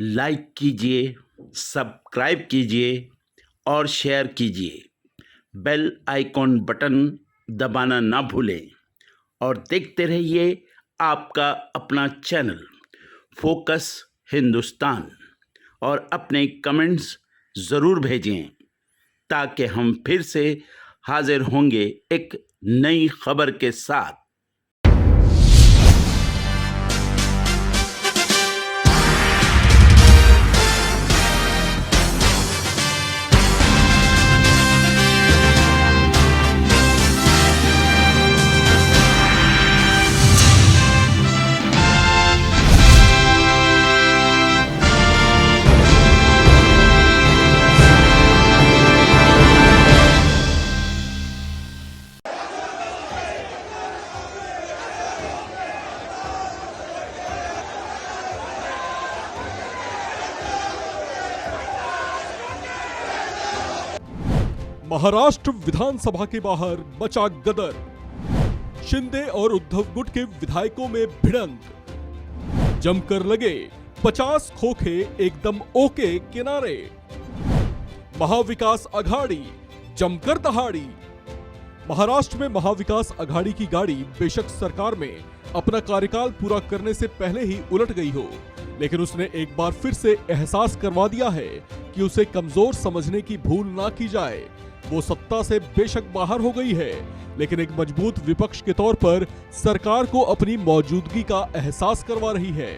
Like कीजिए, subscribe कीजिए और शेयर कीजिए। बेल आइकॉन बटन दबाना ना भूलें और देखते रहिए आपका अपना चैनल फोकस हिंदुस्तान। और अपने कमेंट्स ज़रूर भेजें ताकि हम फिर से हाजिर होंगे एक नई खबर के साथ। महाराष्ट्र विधानसभा के बाहर मचा गदर। शिंदे और उद्धव गुट के विधायकों में भिड़ंत। जमकर लगे 50 खोखे एकदम ओके किनारे। महाविकास अघाड़ी जमकर दहाड़ी। महाराष्ट्र में महाविकास अघाड़ी की गाड़ी बेशक सरकार में अपना कार्यकाल पूरा करने से पहले ही उलट गई हो, लेकिन उसने एक बार फिर से एहसास करवा दिया है कि उसे कमजोर समझने की भूल ना की जाए। वो सत्ता से बेशक बाहर हो गई है, लेकिन एक मजबूत विपक्ष के तौर पर सरकार को अपनी मौजूदगी का एहसास करवा रही है।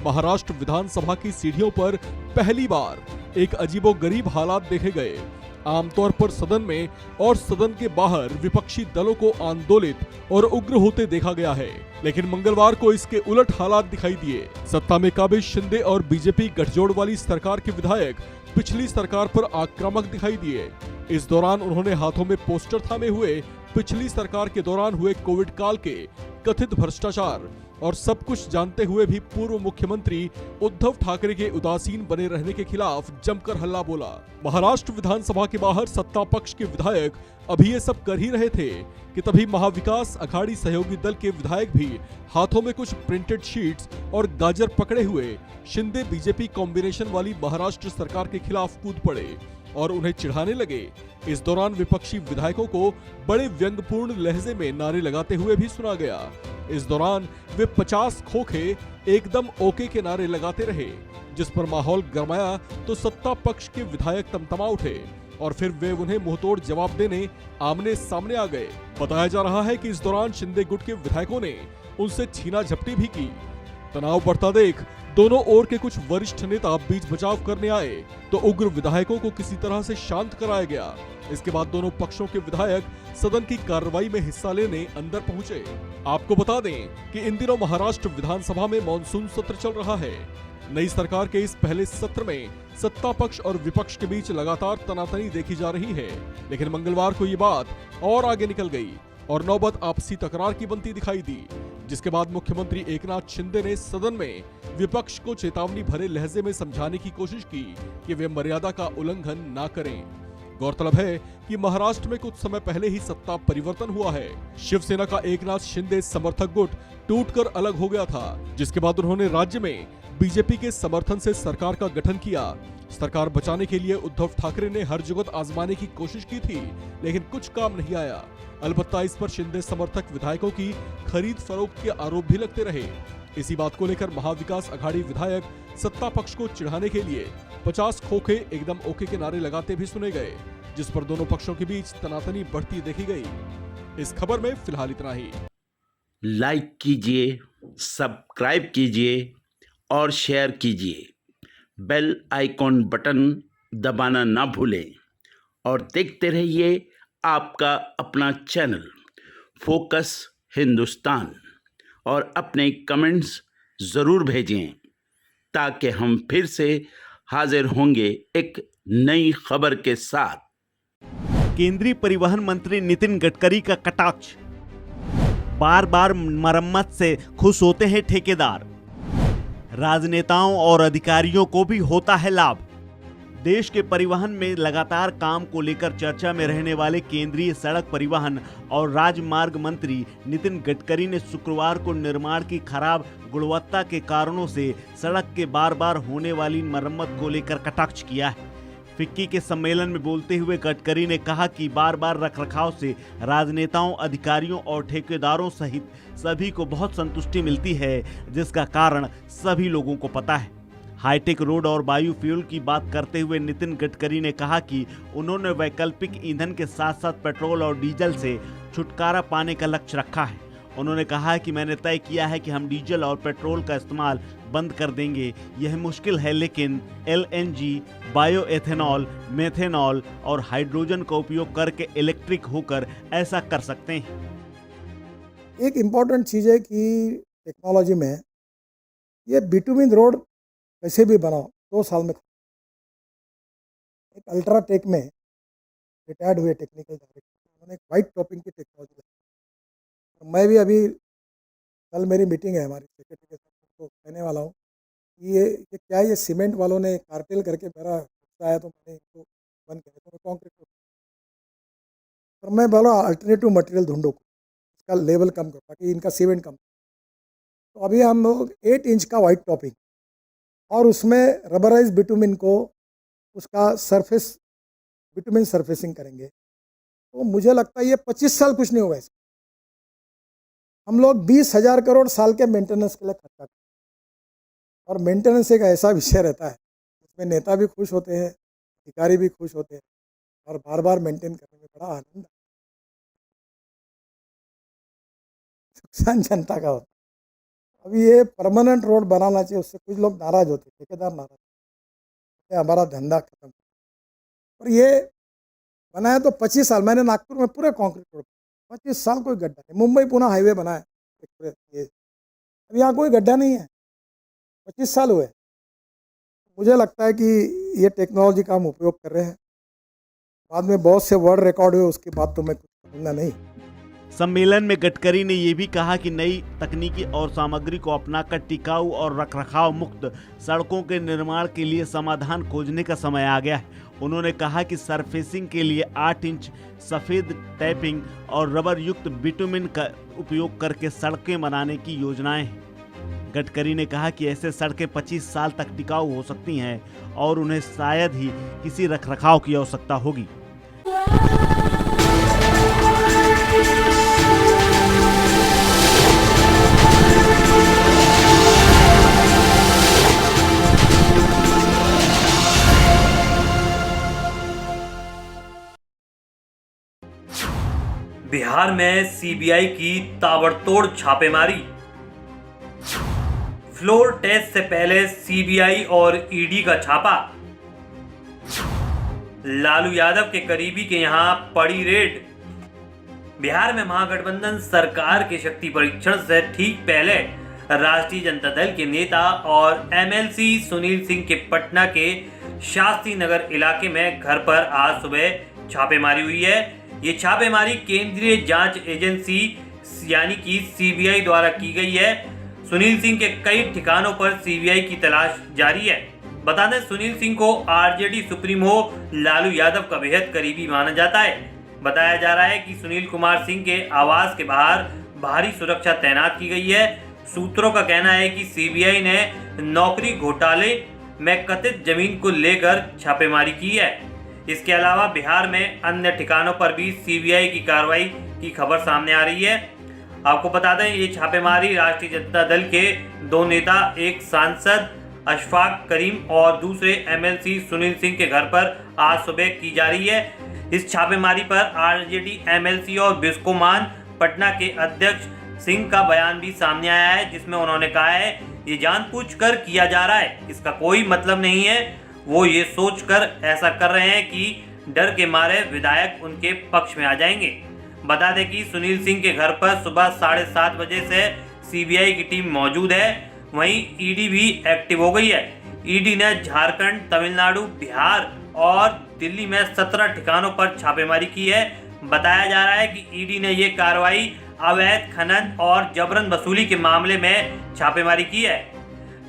महाराष्ट्र विधानसभा की सीढ़ियों पर पहली बार एक अजीबोगरीब हालात देखे गए। आमतौर पर सदन में और सदन के बाहर विपक्षी दलों को आंदोलित और उग्र होते देखा गया है, लेकिन मंगलवार को इसके उलट हालात दिखाई दिए। सत्ता में काबिज शिंदे और बीजेपी गठजोड़ वाली सरकार के विधायक पिछली सरकार पर आक्रामक दिखाई दिए। इस दौरान उन्होंने हाथों में पोस्टर थामे हुए पिछली सरकार के दौरान हुए कोविड काल के कथित भ्रष्टाचार और सब कुछ जानते हुए भी पूर्व मुख्यमंत्री उद्धव ठाकरे के उदासीन बने रहने के खिलाफ जमकर हल्ला बोला। महाराष्ट्र विधानसभा के बाहर सत्ता पक्ष के विधायक अभी ये सब कर ही रहे थे कि तभी महाविकास अघाड़ी सहयोगी दल के विधायक भी हाथों में कुछ प्रिंटेड शीट्स और गाजर पकड़े हुए शिंदे बीजेपी कॉम्बिनेशन वाली महाराष्ट्र सरकार के खिलाफ कूद पड़े और उन्हें चिढ़ाने लगे। इस दौरान विपक्षी विधायकों को बड़े व्यंग्यपूर्ण लहजे में नारे लगाते हुए भी सुना गया। इस दौरान वे 50 खोखे एकदम ओके के नारे लगाते रहे, जिस पर माहौल गरमाया तो सत्ता पक्ष के विधायक तमतमा उठे और फिर वे उन्हें मुंहतोड़ जवाब देने आमने सामने आ गए। बताया जा रहा है कि इस दौरान शिंदे गुट के विधायकों ने उनसे छीना झपटी भी की। तनाव बढ़ता देख दोनों ओर के कुछ वरिष्ठ नेता बीच बचाव करने आए तो उग्र विधायकों को किसी तरह से शांत कराया गया। इसके बाद दोनों पक्षों के विधायक सदन की कार्रवाई में हिस्सा लेने अंदर पहुंचे। आपको बता दें कि इन दिनों महाराष्ट्र विधानसभा में मॉनसून सत्र चल रहा है। नई सरकार के इस पहले सत्र में सत्ता पक्ष और विपक्ष के बीच लगातार तनातनी देखी जा रही है, लेकिन मंगलवार को ये बात और आगे निकल गई और नौबत आपसी तकरार की बनती दिखाई दी, जिसके बाद मुख्यमंत्री एकनाथ शिंदे ने सदन में विपक्ष को चेतावनी भरे लहजे में समझाने की कोशिश की कि वे मर्यादा का उल्लंघन ना करें। गौरतलब है कि महाराष्ट्र में कुछ समय पहले ही सत्ता परिवर्तन हुआ है। शिवसेना का एकनाथ शिंदे समर्थक गुट टूटकर अलग हो गया था, जिसके बाद उन्होंने राज्य में बीजेपी के समर्थन से सरकार का गठन किया। सरकार बचाने के लिए उद्धव ठाकरे ने हर जुगत आजमाने की कोशिश की थी, लेकिन कुछ काम नहीं आया। अलबत्ता इस पर शिंदे समर्थक विधायकों की खरीद फरोख्त के आरोप भी लगते रहे। इसी बात को लेकर महाविकास अघाड़ी विधायक सत्ता पक्ष को चिढ़ाने के लिए 50 खोखे एकदम ओके के नारे लगाते भी सुने गए, जिस पर दोनों पक्षों के बीच तनातनी बढ़ती देखी गई। इस खबर में फिलहाल इतना ही। लाइक कीजिए, सब्सक्राइब कीजिए और शेयर कीजिए। बेल आइकॉन बटन दबाना ना भूलें और देखते रहिए आपका अपना चैनल फोकस हिंदुस्तान। और अपने कमेंट्स ज़रूर भेजें ताकि हम फिर से हाजिर होंगे एक नई खबर के साथ। केंद्रीय परिवहन मंत्री नितिन गडकरी का कटाक्ष। बार बार मरम्मत से खुश होते हैं ठेकेदार। राजनेताओं और अधिकारियों को भी होता है लाभ। देश के परिवहन में लगातार काम को लेकर चर्चा में रहने वाले केंद्रीय सड़क परिवहन और राजमार्ग मंत्री नितिन गडकरी ने शुक्रवार को निर्माण की खराब गुणवत्ता के कारणों से सड़क के बार बार होने वाली मरम्मत को लेकर कटाक्ष किया है। फिक्की के सम्मेलन में बोलते हुए गडकरी ने कहा कि बार बार रखरखाव से राजनेताओं, अधिकारियों और ठेकेदारों सहित सभी को बहुत संतुष्टि मिलती है, जिसका कारण सभी लोगों को पता है। हाईटेक रोड और बायोफ्यूल की बात करते हुए नितिन गडकरी ने कहा कि उन्होंने वैकल्पिक ईंधन के साथ साथ पेट्रोल और डीजल से छुटकारा पाने का लक्ष्य रखा है। उन्होंने कहा कि मैंने तय किया है कि हम डीजल और पेट्रोल का इस्तेमाल बंद कर देंगे। यह मुश्किल है, लेकिन एलएनजी, बायोएथेनॉल, मेथेनॉल और हाइड्रोजन का उपयोग करके इलेक्ट्रिक होकर ऐसा कर सकते हैं। एक इम्पॉर्टेंट चीज़ है कि टेक्नोलॉजी में ये बिटुमिन रोड कैसे भी बनाओ 2 साल में। एक अल्ट्राटेक में रिटायर्ड हुए टेक्निकल डायरेक्टर, उन्होंने एक वाइट टॉपिंग की टेक्नोलॉजी लाई। मैं भी अभी कल मेरी मीटिंग है हमारी सेक्रेटरी के साथ, तो कहने वाला हूँ कि ये क्या है, ये सीमेंट वालों ने कार्टेल करके मेरा गुस्सा आया तो मैंने इनको बंद किया, तो मैं कॉन्क्रीट पर मैं बोला अल्टरनेटिव मटेरियल ढूंढो, इसका लेवल कम करो ताकि इनका सीमेंट कम। तो अभी हम लोग 8 इंच का वाइट टॉपिंग और उसमें रबराइज बिटुमिन को उसका सरफेस बिटुमिन सरफेसिंग करेंगे। तो मुझे लगता है ये 25 साल कुछ नहीं होगा इसका। हम लोग 20,000 करोड़ साल के मेंटेनेंस के लिए खर्चा करते हैं, और मेंटेनेंस एक ऐसा विषय रहता है जिसमें नेता भी खुश होते हैं, अधिकारी भी खुश होते हैं, और बार बार मेंटेन करने में बड़ा आनंद है। नुकसान जनता का होता है। अभी ये परमानेंट रोड बनाना चाहिए, उससे कुछ लोग नाराज होते, ठेकेदार नाराज होते, हमारा धंधा खत्म। और ये बनाया तो 25 साल, मैंने नागपुर में पूरे कॉन्क्रीट रोड 25 साल कोई गड्ढा नहीं। मुंबई पुणे हाईवे बना है ये, अब यहाँ कोई गड्ढा नहीं है, 25 साल हुए। मुझे लगता है कि ये टेक्नोलॉजी का हम उपयोग कर रहे हैं। बाद में बहुत से वर्ल्ड रिकॉर्ड हुए, उसकी बात तो मैं कुछ कहूँगा नहीं। सम्मेलन में गडकरी ने यह भी कहा कि नई तकनीकी और सामग्री को अपनाकर टिकाऊ और रखरखाव मुक्त सड़कों के निर्माण के लिए समाधान खोजने का समय आ गया है। उन्होंने कहा कि सरफेसिंग के लिए 8 इंच सफ़ेद टैपिंग और रबर युक्त बिटुमिन का उपयोग करके सड़कें बनाने की योजनाएं हैं। गडकरी ने कहा कि ऐसे सड़कें 25 साल तक टिकाऊ हो सकती हैं और उन्हें शायद ही किसी रखरखाव की आवश्यकता होगी। बिहार में सीबीआई की ताबड़तोड़ छापेमारी। फ्लोर टेस्ट से पहले सीबीआई और ईडी का छापा। लालू यादव के करीबी के यहां पड़ी रेड। बिहार में महागठबंधन सरकार के शक्ति परीक्षण से ठीक पहले राष्ट्रीय जनता दल के नेता और एमएलसी सुनील सिंह के पटना के शास्त्री नगर इलाके में घर पर आज सुबह छापेमारी हुई है। ये छापेमारी केंद्रीय जांच एजेंसी यानी कि सीबीआई द्वारा की गई है। सुनील सिंह के कई ठिकानों पर सीबीआई की तलाश जारी है। बता दें, सुनील सिंह को आरजेडी सुप्रीमो लालू यादव का बेहद करीबी माना जाता है। बताया जा रहा है कि सुनील कुमार सिंह के आवास के बाहर भारी सुरक्षा तैनात की गई है। सूत्रों का कहना है कि सीबीआई ने नौकरी घोटाले में कथित जमीन को लेकर छापेमारी की है। इसके अलावा बिहार में अन्य ठिकानों पर भी सीबीआई की कार्रवाई की खबर सामने आ रही है। आपको बता दें, ये छापेमारी राष्ट्रीय जनता दल के 2 नेता, एक सांसद अशफाक करीम और दूसरे एमएलसी सुनील सिंह के घर पर आज सुबह की जा रही है। इस छापेमारी पर आरजेडी एमएलसी और बिस्कोमान पटना के अध्यक्ष सिंह का बयान भी सामने आया है, जिसमें उन्होंने कहा है ये जानबूझकर किया जा रहा है, इसका कोई मतलब नहीं है। वो ये सोचकर ऐसा कर रहे हैं कि डर के मारे विधायक उनके पक्ष में आ जाएंगे। बता दें कि सुनील सिंह के घर पर सुबह 7:30 बजे से सीबीआई की टीम मौजूद है। वहीं ईडी भी एक्टिव हो गई है। ईडी ने झारखंड, तमिलनाडु, बिहार और दिल्ली में 17 ठिकानों पर छापेमारी की है। बताया जा रहा है कि ईडी ने ये कार्रवाई अवैध खनन और जबरन वसूली के मामले में छापेमारी की है।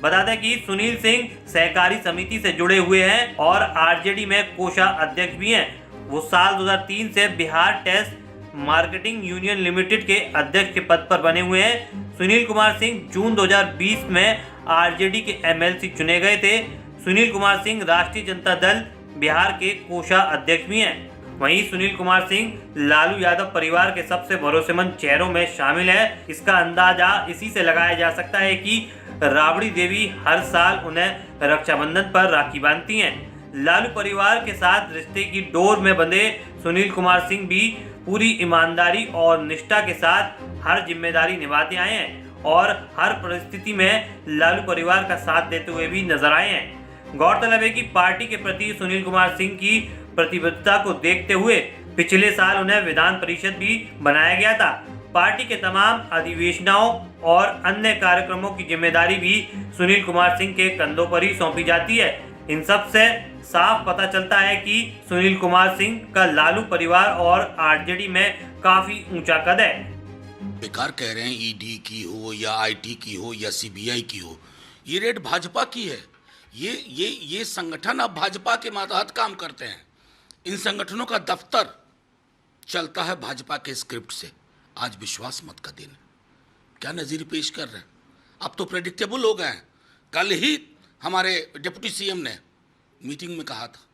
बता दें कि सुनील सिंह सहकारी समिति से जुड़े हुए हैं और आरजेडी में कोषा अध्यक्ष भी हैं। वो साल 2003 से बिहार टेस्ट मार्केटिंग यूनियन लिमिटेड के अध्यक्ष के पद पर बने हुए हैं। सुनील कुमार सिंह जून 2020 में आरजेडी के एमएलसी चुने गए थे। सुनील कुमार सिंह राष्ट्रीय जनता दल बिहार के कोषा अध्यक्ष भी हैं। वहीं सुनील कुमार सिंह लालू यादव परिवार के सबसे भरोसेमंद चेहरों में शामिल है। इसका अंदाजा इसी से लगाया जा सकता है कि राबड़ी देवी हर साल उन्हें रक्षाबंधन पर राखी बांधती हैं। लालू परिवार के साथ रिश्ते की डोर में बंधे सुनील कुमार सिंह भी पूरी ईमानदारी और निष्ठा के साथ हर जिम्मेदारी निभाते आए हैं और हर परिस्थिति में लालू परिवार का साथ देते हुए भी नजर आए हैं। गौरतलब है कि पार्टी के प्रति सुनील कुमार सिंह की प्रतिबद्धता को देखते हुए पिछले साल उन्हें विधान परिषद भी बनाया गया था। पार्टी के तमाम अधिवेशनों और अन्य कार्यक्रमों की जिम्मेदारी भी सुनील कुमार सिंह के कंधों पर ही सौंपी जाती है। इन सब से साफ पता चलता है कि सुनील कुमार सिंह का लालू परिवार और आरजेडी में काफी ऊंचा कद है। बेकार कह रहे हैं ईडी की हो या आईटी की हो या सीबीआई की हो, ये रेड भाजपा की है। ये संगठन अब भाजपा के मातहत काम करते हैं। इन संगठनों का दफ्तर चलता है भाजपा के स्क्रिप्ट से। आज विश्वास मत का दिन है। क्या नज़ीर पेश कर रहे हैं? अब तो प्रेडिक्टेबल हो गए हैं। कल ही हमारे डिप्टी सीएम ने मीटिंग में कहा था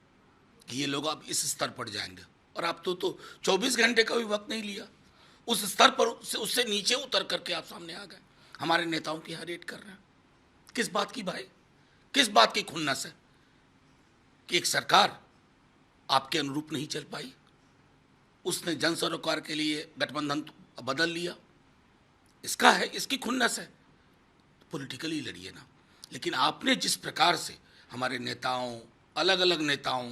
कि ये लोग अब इस स्तर पर जाएंगे, और आप तो 24 घंटे का भी वक्त नहीं लिया, उस स्तर पर उससे नीचे उतर करके आप सामने आ गए। हमारे नेताओं की यहाँ रेड कर रहे हैं। किस बात की भाई, किस बात की खुन्नस है कि एक सरकार आपके अनुरूप नहीं चल पाई, उसने जन सरोकार के लिए गठबंधन बदल लिया, इसका है, इसकी खुन्नस है। पॉलिटिकली लड़िए ना, लेकिन आपने जिस प्रकार से हमारे नेताओं, अलग अलग नेताओं,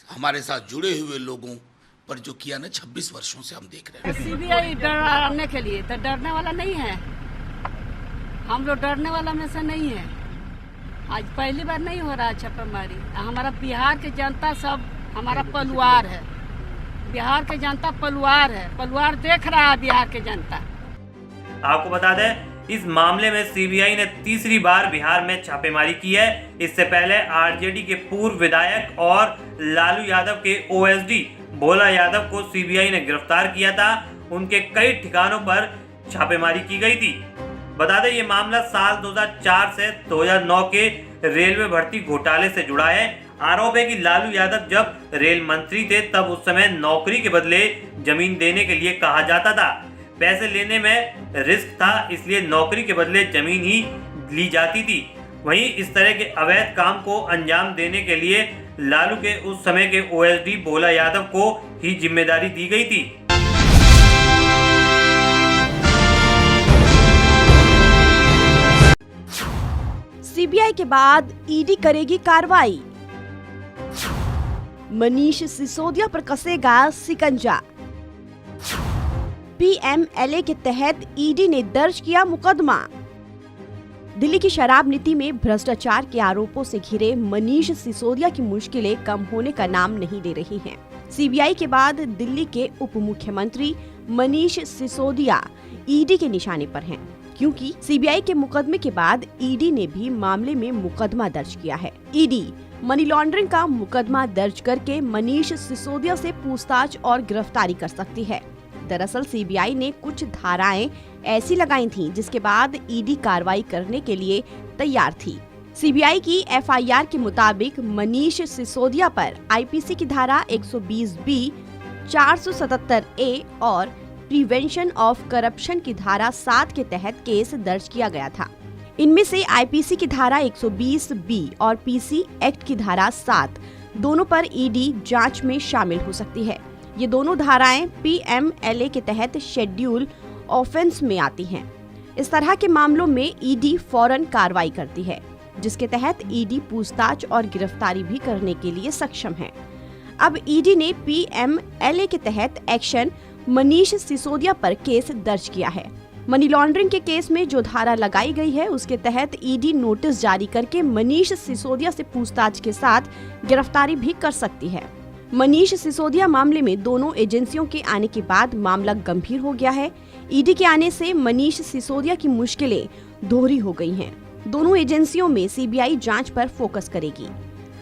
हमारे साथ जुड़े हुए लोगों पर जो किया ना 26 वर्षों से हम देख रहे हैं। सीबीआई डराने के लिए तो डरने वाला नहीं है, हम लोग डरने वाला में से नहीं है। आज पहली बार नहीं हो रहा है छापेमारी। हमारा बिहार की जनता सब हमारा परिवार है, बिहार की जनता परिवार है, परिवार देख रहा है बिहार की जनता। आपको बता दें, इस मामले में सीबीआई ने तीसरी बार बिहार में छापेमारी की है। इससे पहले आरजेडी के पूर्व विधायक और लालू यादव के ओएसडी भोला यादव को सीबीआई ने गिरफ्तार किया था। उनके कई ठिकानों पर छापेमारी की गई थी। बता दें, ये मामला साल 2004 से 2009 के रेलवे भर्ती घोटाले से जुड़ा है। आरोप है कि लालू यादव जब रेल मंत्री थे तब उस समय नौकरी के बदले जमीन देने के लिए कहा जाता था। पैसे लेने में रिस्क था, इसलिए नौकरी के बदले जमीन ही ली जाती थी। वहीं इस तरह के अवैध काम को अंजाम देने के लिए लालू के उस समय के ओएसडी भोला यादव को ही जिम्मेदारी दी गई थी। सीबीआई के बाद ईडी करेगी कार्रवाई। मनीष सिसोदिया पर कसेगा शिकंजा। पीएमएलए के तहत ईडी ने दर्ज किया मुकदमा। दिल्ली की शराब नीति में भ्रष्टाचार के आरोपों से घिरे मनीष सिसोदिया की मुश्किलें कम होने का नाम नहीं ले रही हैं। सीबीआई के बाद दिल्ली के उप मुख्यमंत्री मनीष सिसोदिया ईडी के निशाने पर हैं, क्योंकि सीबीआई के मुकदमे के बाद ईडी ने भी मामले में मुकदमा दर्ज किया है। ईडी मनी लॉन्ड्रिंग का मुकदमा दर्ज करके मनीष सिसोदिया से पूछताछ और गिरफ्तारी कर सकती है। दरअसल सीबीआई ने कुछ धाराएं ऐसी लगाई थीं जिसके बाद ईडी कार्रवाई करने के लिए तैयार थी। सीबीआई की एफआईआर के मुताबिक मनीष सिसोदिया पर आईपीसी की धारा 120B, 477A और प्रिवेंशन ऑफ करप्शन की धारा 7 के तहत केस दर्ज किया गया था। इनमें से आईपीसी की धारा 120B और पीसी एक्ट की धारा 7 दोनों पर ईडी जांच में शामिल हो सकती है। ये दोनों धाराएं पीएमएलए के तहत शेड्यूल ऑफेंस में आती हैं। इस तरह के मामलों में ईडी फौरन कार्रवाई करती है, जिसके तहत ईडी पूछताछ और गिरफ्तारी भी करने के लिए सक्षम है। अब ईडी ने पीएमएलए के तहत एक्शन मनीष सिसोदिया पर केस दर्ज किया है। मनी लॉन्ड्रिंग के केस में जो धारा लगाई गई है उसके तहत ईडी नोटिस जारी करके मनीष सिसोदिया से पूछताछ के साथ गिरफ्तारी भी कर सकती है। मनीष सिसोदिया मामले में दोनों एजेंसियों के आने के बाद मामला गंभीर हो गया है। ईडी के आने से मनीष सिसोदिया की मुश्किलें दोहरी हो गई हैं। दोनों एजेंसियों में सीबीआई जांच पर फोकस करेगी।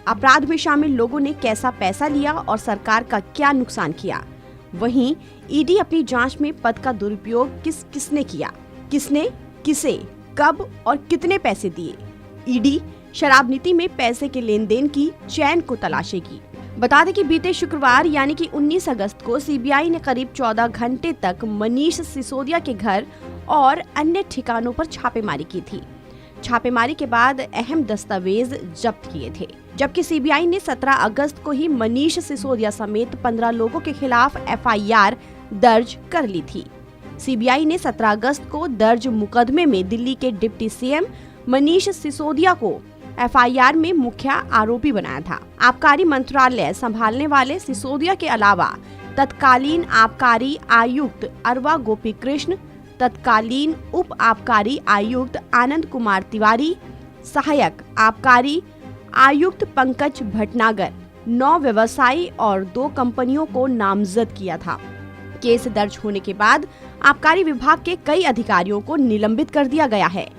अपराध में शामिल लोगों ने कैसा पैसा लिया और सरकार का क्या नुकसान किया। वहीं ईडी अपनी जांच में पद का दुरुपयोग किसने किया, किसने किसे कब और कितने पैसे दिए। ईडी शराब नीति में पैसे के लेन देन की चैन को तलाशेगी। बता दें कि बीते शुक्रवार यानी कि 19 अगस्त को सीबीआई ने करीब 14 घंटे तक मनीष सिसोदिया के घर और अन्य ठिकानों पर छापेमारी की थी। छापेमारी के बाद अहम दस्तावेज जब्त किए थे, जबकि सीबीआई ने 17 अगस्त को ही मनीष सिसोदिया समेत 15 लोगों के खिलाफ एफआईआर दर्ज कर ली थी। सीबीआई ने 17 अगस्त को दर्ज मुकदमे में दिल्ली के डिप्टी सीएम मनीष सिसोदिया को एफआईआर में मुख्य आरोपी बनाया था। आबकारी मंत्रालय संभालने वाले सिसोदिया के अलावा तत्कालीन आबकारी आयुक्त अरवा गोपी कृष्ण, तत्कालीन उप आबकारी आयुक्त आनंद कुमार तिवारी, सहायक आबकारी आयुक्त पंकज भटनागर, 9 व्यवसायी और 2 कंपनियों को नामजद किया था। केस दर्ज होने के बाद आबकारी विभाग के कई अधिकारियों को निलंबित कर दिया गया है।